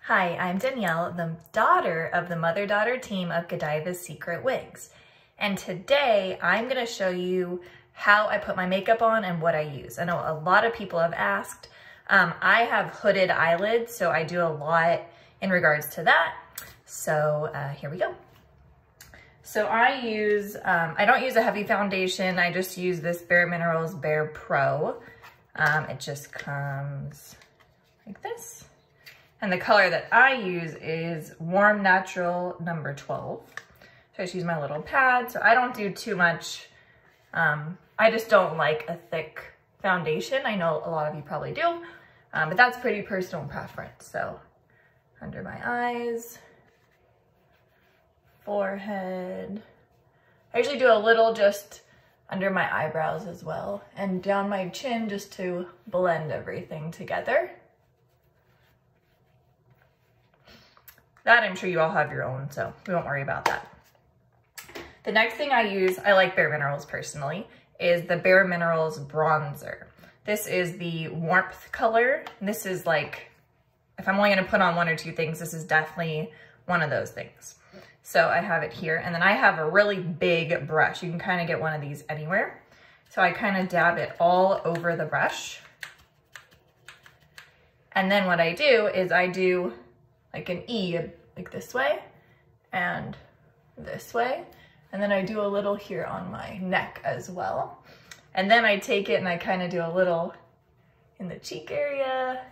Hi, I'm Danielle, the daughter of the mother-daughter team of Godiva's Secret Wigs. And today I'm gonna show you how I put my makeup on and what I use. I know a lot of people have asked. I have hooded eyelids, so I do a lot in regards to that. So here we go. So I don't use a heavy foundation. I just use this BareMinerals Bare Pro. It just comes like this. And the color that I use is Warm Natural number 12. So I just use my little pad. So I don't do too much. I just don't like a thick foundation. I know a lot of you probably do, but that's pretty personal preference. So under my eyes, forehead. I usually do a little just under my eyebrows as well, and down my chin just to blend everything together. That I'm sure you all have your own, so we won't worry about that. The next thing I use, I like BareMinerals personally, is the BareMinerals bronzer. This is the warmth color. And this is like, if I'm only gonna put on one or two things, this is definitely one of those things. So I have it here, and then I have a really big brush. You can kind of get one of these anywhere. So I kind of dab it all over the brush. And then what I do is I do like an E, like this way and this way. And then I do a little here on my neck as well. And then I take it and I kind of do a little in the cheek area.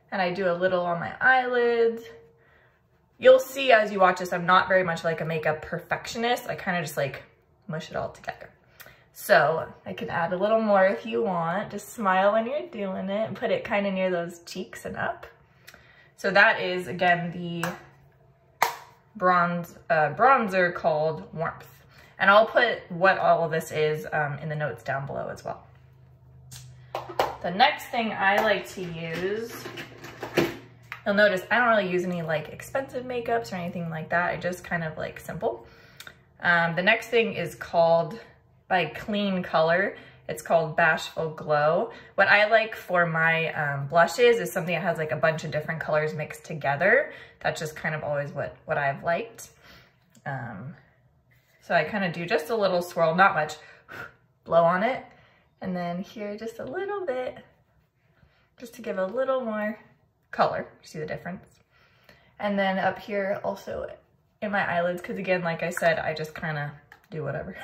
And I do a little on my eyelids. You'll see as you watch this, I'm not very much like a makeup perfectionist. I kind of just like mush it all together. So I can add a little more if you want. Just smile when you're doing it and put it kind of near those cheeks and up. So that is, again, the bronzer called Warmth. And I'll put what all of this is in the notes down below as well. The next thing I like to use, you'll notice I don't really use any like expensive makeups or anything like that. I just kind of like simple. The next thing is called by KleanColor. It's called Bashful Glow. What I like for my blushes is something that has like a bunch of different colors mixed together. That's just kind of always what I've liked. So I kind of do just a little swirl, not much, blow on it. And then here just a little bit, just to give a little more color. See the difference? And then up here also in my eyelids, because again, like I said, I just kind of do whatever.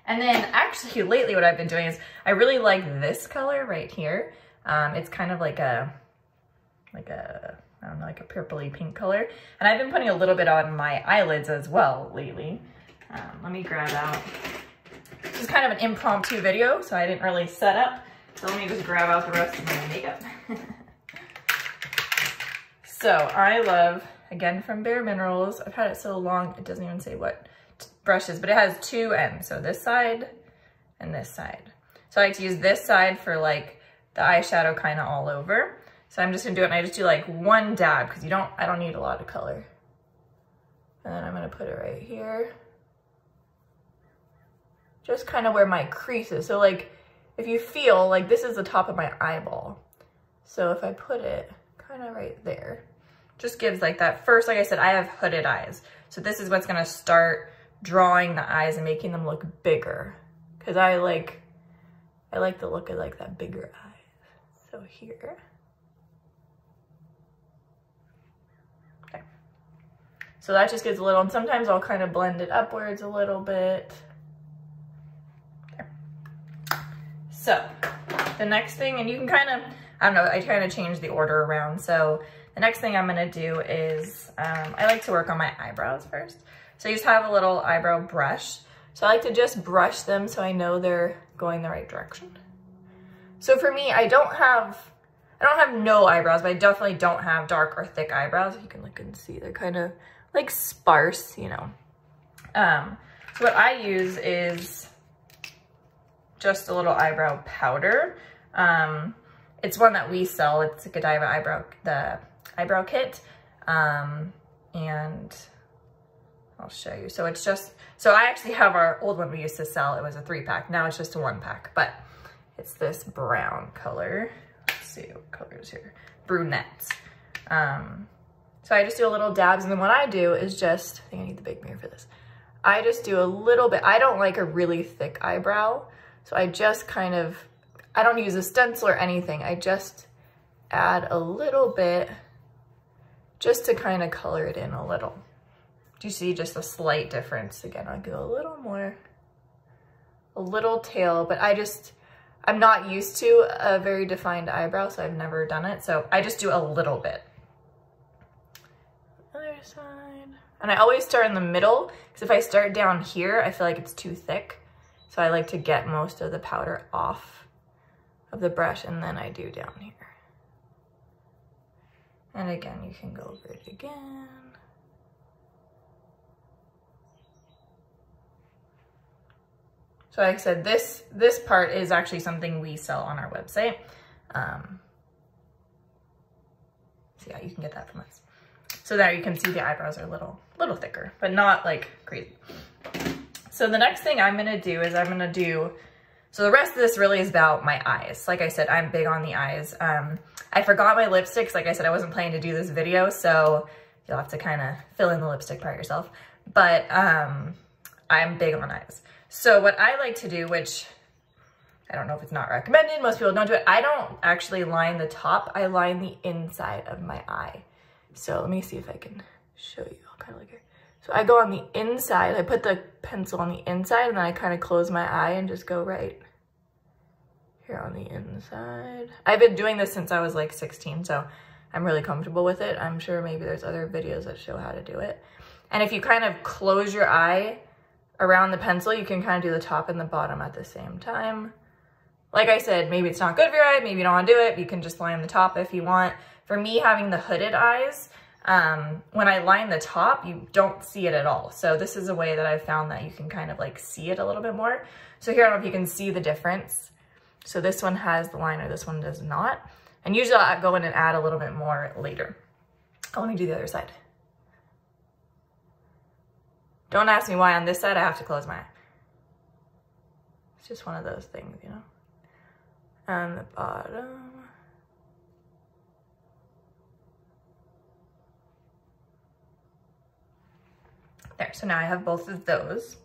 And then actually lately what I've been doing is I really like this color right here. It's kind of like a, I don't know, like a purpley pink color. And I've been putting a little bit on my eyelids as well lately. Let me grab out. This is kind of an impromptu video, so I didn't really set up. So let me just grab out the rest of my makeup. So I love, again from BareMinerals, I've had it so long, it doesn't even say what brushes, but it has two ends. So this side and this side. So I like to use this side for like the eyeshadow kind of all over. So I'm just gonna do it, and I just do like one dab because I don't need a lot of color. And then I'm gonna put it right here. Just kind of where my crease is. So like, if you feel like this is the top of my eyeball. So if I put it kind of right there, just gives like that first, like I said, I have hooded eyes. So this is what's gonna start drawing the eyes and making them look bigger. Cause I like the look of like that bigger eyes. So here. Okay. So that just gives a little, and sometimes I'll kind of blend it upwards a little bit. There. So the next thing, and you can kind of, I don't know, I kind of change the order around. So the next thing I'm gonna do is, I like to work on my eyebrows first. So I just have a little eyebrow brush. So I like to just brush them so I know they're going the right direction. So for me, I don't have no eyebrows, but I definitely don't have dark or thick eyebrows. You can look and see, they're kind of like sparse, you know. So what I use is just a little eyebrow powder. It's one that we sell. It's a Godiva the eyebrow kit. And I'll show you. So it's just, so I actually have our old one we used to sell. It was a 3-pack. Now it's just a 1-pack, but it's this brown color. Let's see what color is here. Brunette. So I just do a little dabs, and then what I do is just, I think I need the big mirror for this. I just do a little bit. I don't like a really thick eyebrow, so I just kind of, I don't use a stencil or anything. I just add a little bit just to kind of color it in a little. Do you see just a slight difference? Again, I'll go a little more, a little tail, but I'm not used to a very defined eyebrow, so I've never done it. So I just do a little bit. Other side. And I always start in the middle, because if I start down here, I feel like it's too thick. So I like to get most of the powder off of the brush, and then I do down here. And again, you can go over it again. So like I said, this part is actually something we sell on our website. So yeah, you can get that from us. So there you can see the eyebrows are a little thicker, but not like crazy. So the next thing I'm gonna do is so the rest of this really is about my eyes. Like I said, I'm big on the eyes. I forgot my lipsticks. Like I said, I wasn't planning to do this video, so you'll have to kind of fill in the lipstick part yourself. But I'm big on eyes. So what I like to do, which I don't know if it's not recommended, most people don't do it. I don't actually line the top, I line the inside of my eye. So let me see if I can show you. I'll kind of like it. So I go on the inside, I put the pencil on the inside, and then I kind of close my eye and just go right here on the inside. I've been doing this since I was like 16, so I'm really comfortable with it. I'm sure maybe there's other videos that show how to do it. And if you kind of close your eye around the pencil, you can kind of do the top and the bottom at the same time. Like I said, maybe it's not good for your eye, maybe you don't want to do it, you can just line the top if you want. For me, having the hooded eyes, when I line the top, you don't see it at all. So this is a way that I've found that you can kind of like see it a little bit more. So here, I don't know if you can see the difference. So this one has the liner, this one does not. And usually I'll go in and add a little bit more later. Oh, let me do the other side. Don't ask me why on this side I have to close my eye. It's just one of those things, you know. And the bottom. There, so now I have both of those.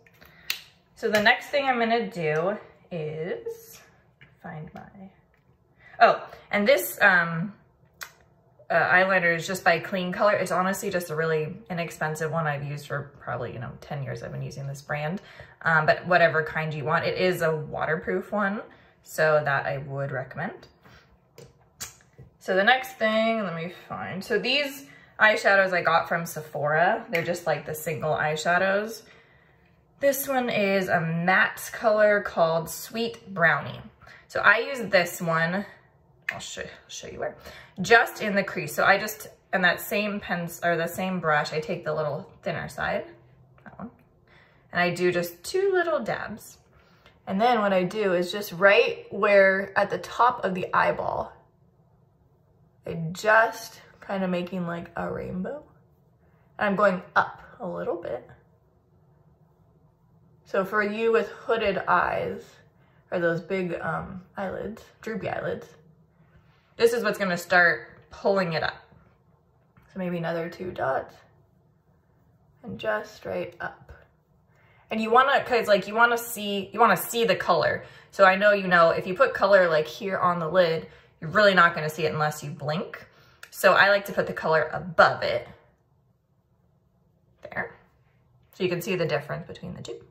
So the next thing I'm gonna do is find my, oh, and this eyeliner is just by KleanColor. It's honestly just a really inexpensive one I've used for probably, 10 years I've been using this brand. But whatever kind you want, it is a waterproof one, so that I would recommend. So the next thing, let me find, so these eyeshadows I got from Sephora. They're just like the single eyeshadows. This one is a matte color called Sweet Brownie. So I use this one, I'll show you where, just in the crease. So I just, and that same pencil, or the same brush, I take the little thinner side, that one, and I do just 2 little dabs. And then what I do is just right where, at the top of the eyeball, I just kind of making like a rainbow. And I'm going up a little bit. So for you with hooded eyes, or those big eyelids, droopy eyelids, this is what's gonna start pulling it up. So maybe another 2 dots, and just straight up. And you wanna, cause like you wanna see the color. So I know, if you put color like here on the lid, you're really not gonna see it unless you blink. So I like to put the color above it, there. So you can see the difference between the 2. So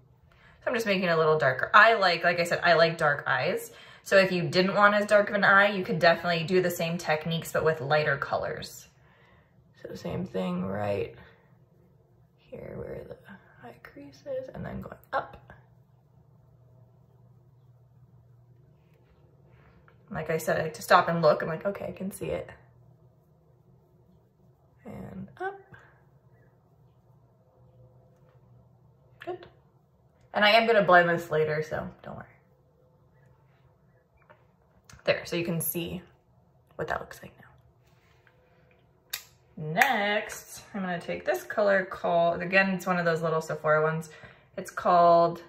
I'm just making it a little darker. Like I said, I like dark eyes. So if you didn't want as dark of an eye, you could definitely do the same techniques, but with lighter colors. So same thing right here where the eye crease is, and then going up. Like I said, I like to stop and look. I'm like, okay, I can see it. And up. Good. And I am gonna blend this later, so don't worry. There, so you can see what that looks like now. Next, I'm gonna take this color called, again, it's one of those little Sephora ones. It's called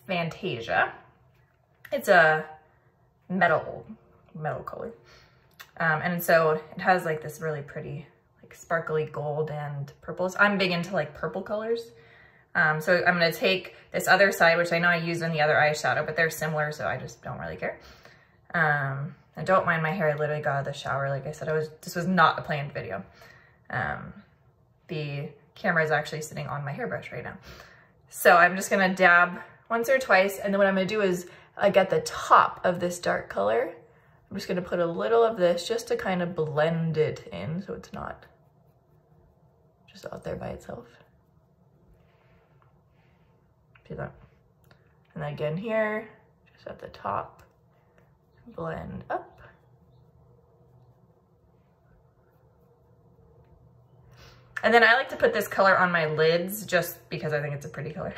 Fantasia. It's a metal color. And so it has like this really pretty like sparkly gold and purples. I'm big into like purple colors. So I'm gonna take this other side, which I know I used in the other eyeshadow, but they're similar, so I just don't really care. I don't mind my hair. I literally got out of the shower. Like I said, this was not a planned video. The camera is actually sitting on my hairbrush right now. So I'm just gonna dab once or twice, and then what I'm gonna do is at the top of this dark color, I'm just gonna put a little of this just to kind of blend it in so it's not just out there by itself. See that? And then again here, just at the top, blend up. And then I like to put this color on my lids just because I think it's a pretty color.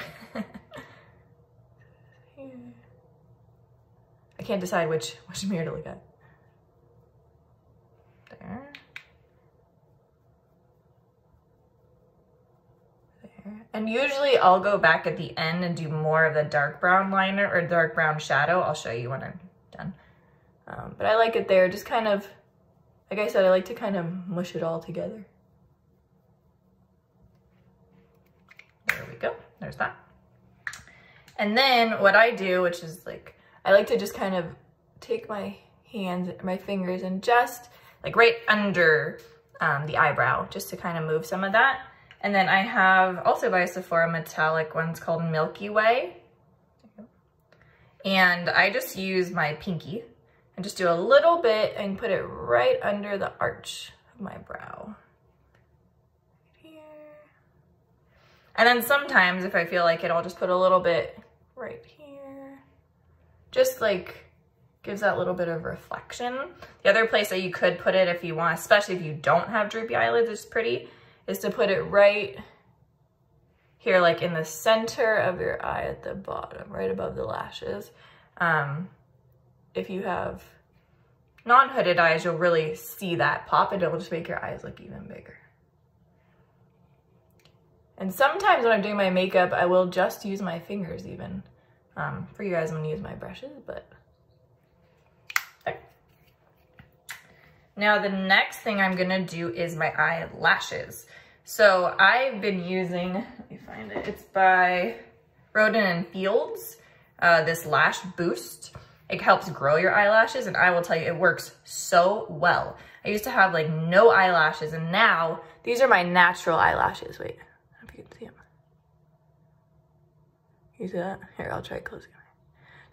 I can't decide which mirror to look at. There. There. And usually I'll go back at the end and do more of the dark brown liner or dark brown shadow. I'll show you when I'm done. But I like it there, just kind of, like I said, I like to kind of mush it all together. There we go, there's that. And then what I do, which is like, I like to just kind of take my hands, my fingers, and just like right under the eyebrow, just to kind of move some of that. And then I have also by Sephora metallic ones called Milky Way. And I just use my pinky and just do a little bit and put it right under the arch of my brow. Here. And then sometimes if I feel like it, I'll just put a little bit right here. Just like gives that little bit of reflection. The other place that you could put it if you want, especially if you don't have droopy eyelids, it's pretty, is to put it right here, like in the center of your eye at the bottom, right above the lashes. If you have non-hooded eyes, you'll really see that pop and it'll just make your eyes look even bigger. And sometimes when I'm doing my makeup, I will just use my fingers even. For you guys, I'm gonna use my brushes, but. Okay. Now the next thing I'm gonna do is my eyelashes. So I've been using, let me find it, it's by Rodan and Fields, this Lash Boost. It helps grow your eyelashes, and I will tell you, it works so well. I used to have like no eyelashes, and now these are my natural eyelashes. Wait, I don't know if you can see them. You see that? Here, I'll try closing them.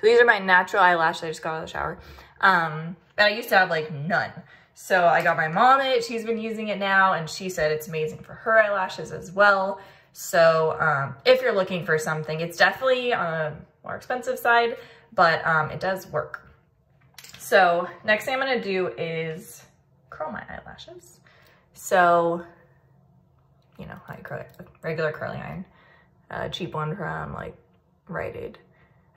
So these are my natural eyelashes. I just got out of the shower. But I used to have like none. So I got my mom it. She's been using it now, and she said it's amazing for her eyelashes as well. So if you're looking for something, it's definitely on a more expensive side, but it does work. So next thing I'm gonna do is curl my eyelashes. So, you know how you curl it, regular curling iron, cheap one from like Rite Aid.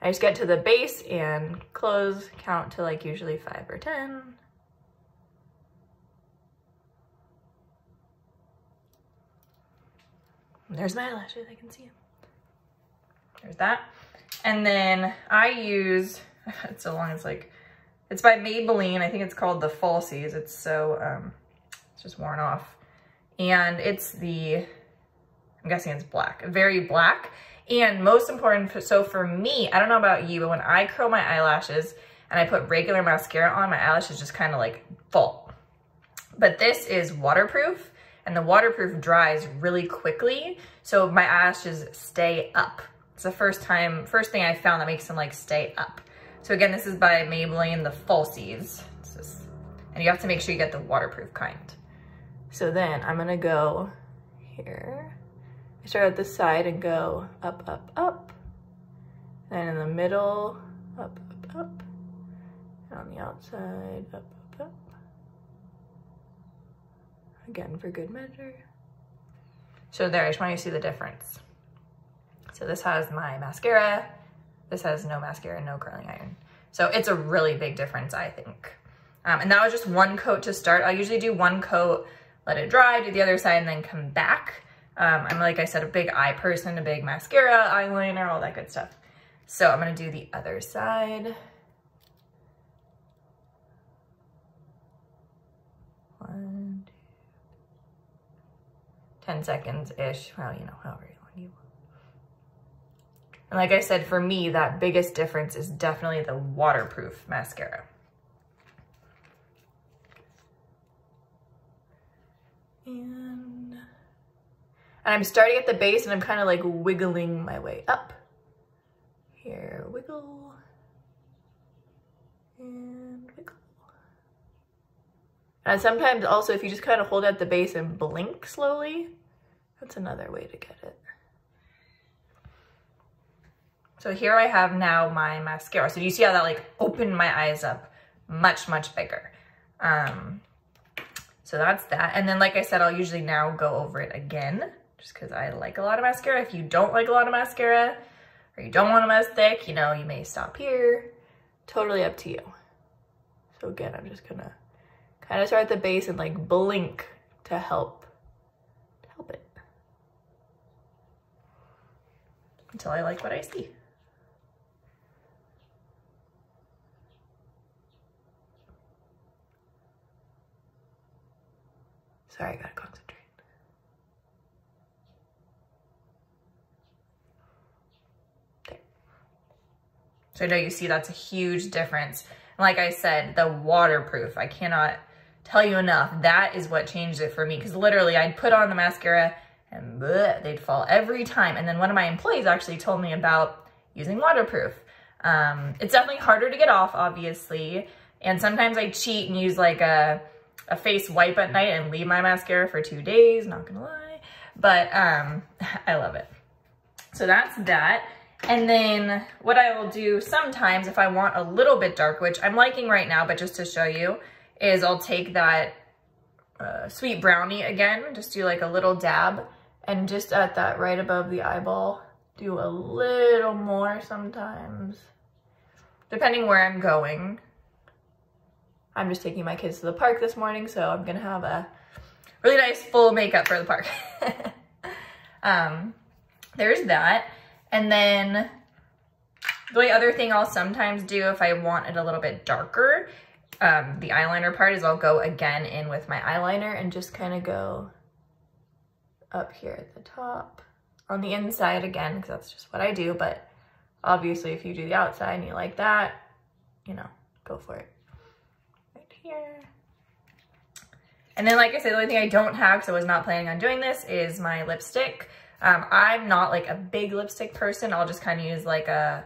I just get to the base and close, count to like usually 5 or 10. And there's my eyelashes, I can see them. There's that. And then I use, it's so long, it's like, it's by Maybelline. I think it's called the Falsies. It's so, it's just worn off. And it's the, I'm guessing it's black, very black. And most important, so for me, I don't know about you, but when I curl my eyelashes and I put regular mascara on, my eyelashes just kind of like fall. But this is waterproof, and the waterproof dries really quickly, so my eyelashes stay up. It's the first thing I found that makes them like stay up. So again, this is by Maybelline, the Falsies. And you have to make sure you get the waterproof kind. So then I'm gonna go here. I start at the side and go up, up, up. Then in the middle, up, up, up. And on the outside, up, up, up. Again, for good measure. So there, I just want you to see the difference. So this has my mascara. This has no mascara, no curling iron. So it's a really big difference, I think. And that was just one coat to start. I usually do one coat, let it dry, do the other side, and then come back. I'm, like I said, a big eye person, a big mascara, eyeliner, all that good stuff. So I'm gonna do the other side. One, 10 seconds-ish. Well, you know, however long you want. And like I said, for me, that biggest difference is definitely the waterproof mascara. And I'm starting at the base and I'm kind of like wiggling my way up. Here, wiggle. And wiggle. And sometimes also if you just kind of hold at the base and blink slowly, that's another way to get it. So here I have now my mascara. So do you see how that like opened my eyes up much, much bigger? So that's that. And then like I said, I'll usually now go over it again just because I like a lot of mascara. If you don't like a lot of mascara or you don't want them as thick, you know, you may stop here. Totally up to you. So again, I'm just gonna kind of start at the base and like blink to help it. Until I like what I see. Sorry, I gotta concentrate. There. So I know you see that's a huge difference. And like I said, the waterproof, I cannot tell you enough. That is what changed it for me. Because literally I'd put on the mascara and bleh, they'd fall every time. And then one of my employees actually told me about using waterproof. It's definitely harder to get off, obviously. And sometimes I cheat and use like a face wipe at night and leave my mascara for 2 days, not gonna lie. But I love it. So that's that. And then what I will do sometimes if I want a little bit dark, which I'm liking right now, but just to show you, is I'll take that Sweet Brownie again, just do like a little dab, and just at that right above the eyeball, do a little more sometimes, depending where I'm going. I'm just taking my kids to the park this morning, so I'm gonna have a really nice full makeup for the park. There's that. And then the other thing I'll sometimes do if I want it a little bit darker, the eyeliner part, is I'll go again in with my eyeliner and just kind of go up here at the top, on the inside again, because that's just what I do. But obviously if you do the outside and you like that, you know, go for it. Here. And then like I said, the only thing I don't have, because I was not planning on doing this, is my lipstick. I'm not like a big lipstick person. I'll just kind of use like a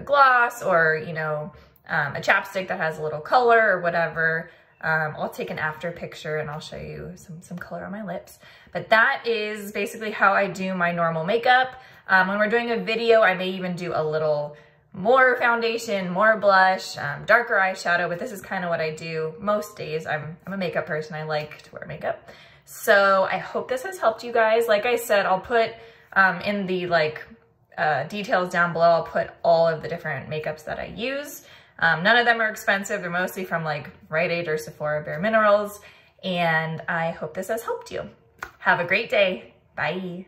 gloss or, you know, a chapstick that has a little color or whatever. I'll take an after picture and I'll show you some color on my lips. But that is basically how I do my normal makeup. When we're doing a video, I may even do a little more foundation, more blush, darker eyeshadow, but this is kind of what I do most days. I'm a makeup person. I like to wear makeup. So I hope this has helped you guys. Like I said, I'll put in the details down below, I'll put all of the different makeups that I use. None of them are expensive. They're mostly from like Rite Aid or Sephora, BareMinerals. And I hope this has helped you. Have a great day. Bye.